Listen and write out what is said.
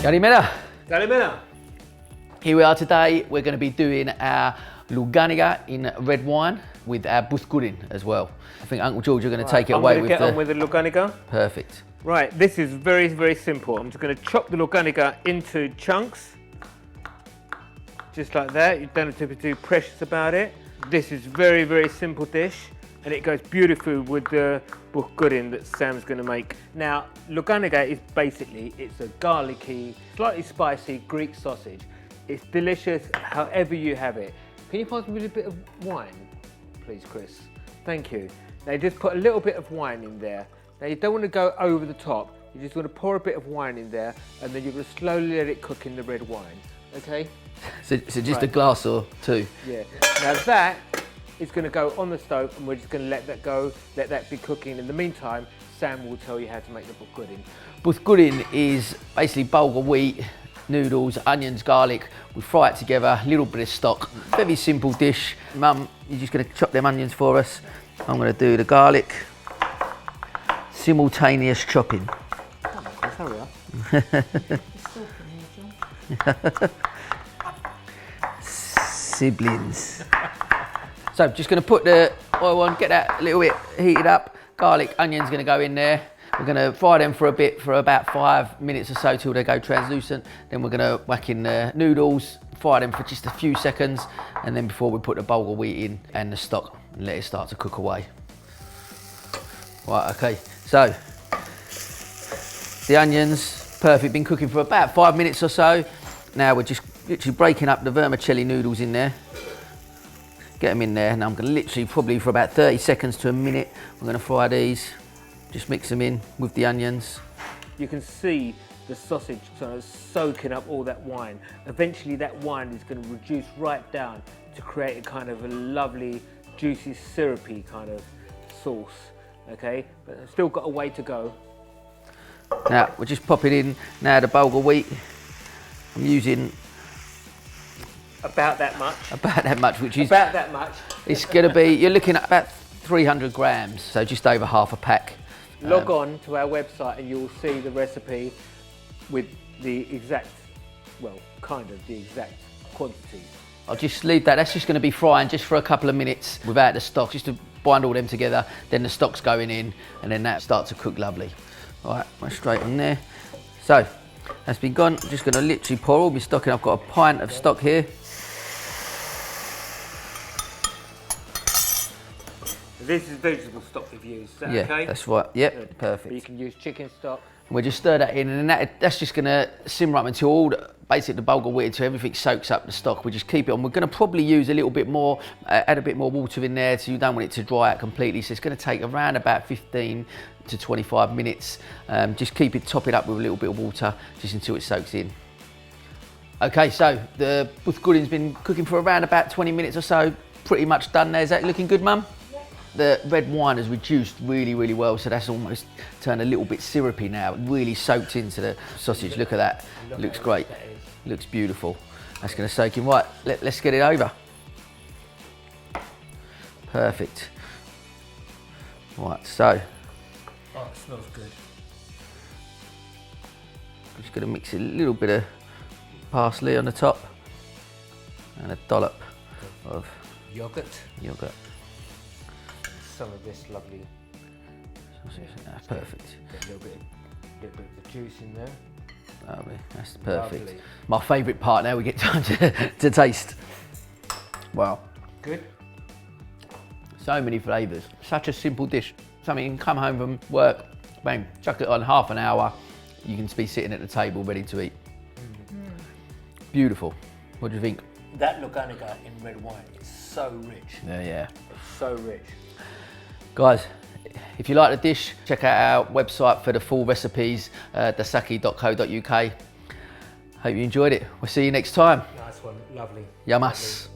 Kalimera. Kalimera. Here we are today. We're going to be doing our Loukanika in red wine with our Pourgouri as well. I think Uncle George, you're going to take it away with the... I'm going to get on with the Loukanika. Perfect. Right, this is very, very simple. I'm just going to chop the Loukanika into chunks. Just like that. You don't have to be too precious about it. This is very, very simple dish. And it goes beautifully with the Pourgouri that Sam's going to make. Now, Loukanika is basically, it's a garlicky, slightly spicy Greek sausage. It's delicious however you have it. Can you pass me with a bit of wine, please, Chris? Thank you. Now, just put a little bit of wine in there. Now, you don't want to go over the top. You just want to pour a bit of wine in there, and then you're going to slowly let it cook in the red wine, okay? So just a glass or two? Yeah. Now that is going to go on the stove, and we're just going to let that go, let that be cooking. In the meantime, Sam will tell you how to make the Pourgouri. Pourgouri is basically Bulgar wheat, noodles, onions, garlic. We fry it together, a little bit of stock. Very simple dish. Mum, you're just going to chop them onions for us. I'm going to do the garlic. Simultaneous chopping. Come on, Chris, hurry up. Siblings. So just going to put the oil on, get that a little bit heated up. Garlic, onions going to go in there. We're going to fry them for a bit, for about 5 minutes or so till they go translucent. Then we're going to whack in the noodles, fry them for just a few seconds, and then before we put the Bulgar wheat in and the stock, and let it start to cook away. Right, okay, so the onions, perfect, been cooking for about 5 minutes or so. Now we're just literally breaking up the vermicelli noodles in there. Get them in there, and I'm going to literally, probably for about 30 seconds to a minute, we're going to fry these. Just mix them in with the onions. You can see the sausage sort of soaking up all that wine. Eventually that wine is going to reduce right down to create a kind of a lovely, juicy, syrupy kind of sauce, okay? But I've still got a way to go. Now, we're just popping in now the Bulgar wheat. I'm using about that much. About that much, which is... About that much. It's going to be, you're looking at about 300 grams, so just over half a pack. Log on to our website and you'll see the recipe with the exact, well, kind of the exact quantities. I'll just leave that. That's just going to be frying just for a couple of minutes without the stock, just to bind all them together. Then the stock's going in, and then that starts to cook lovely. All right, right straight on there. So that's been gone. I'm just going to literally pour all my stock in. I've got a pint of stock here. This is vegetable stock we've used, is that okay? Yeah, that's right, yep, good. Perfect. But you can use chicken stock. We'll just stir that in, and that's just going to simmer up until all basically the Bulgar wheat, until everything soaks up the stock. We just keep it on. We're going to probably use a little bit more, add a bit more water in there, so you don't want it to dry out completely. So it's going to take around about 15 to 25 minutes. Just keep it, top it up with a little bit of water, just until it soaks in. Okay, so the Pourgouri's been cooking for around about 20 minutes or so. Pretty much done there. Is that looking good, Mum? The red wine has reduced really, really well, so that's almost turned a little bit syrupy now. It really soaked into the sausage. Look at that. Looks great. Looks beautiful. That's going to soak in. Right, let's get it over. Perfect. Right, so. Oh, it smells good. I'm just going to mix a little bit of parsley on the top and a dollop of yoghurt. Some of this lovely sausage. That's perfect. A little bit of the juice in there. Lovely. That's perfect. Lovely. My favourite part now, we get time to taste. Wow. Good. So many flavours. Such a simple dish. Something you can come home from work, bang, chuck it on half an hour. You can be sitting at the table ready to eat. Beautiful. What do you think? That Loukanika in red wine is so rich. Yeah. It's so rich. Guys, if you like the dish, check out our website for the full recipes, dasaki.co.uk. Hope you enjoyed it. We'll see you next time. Nice one, lovely. Yamas.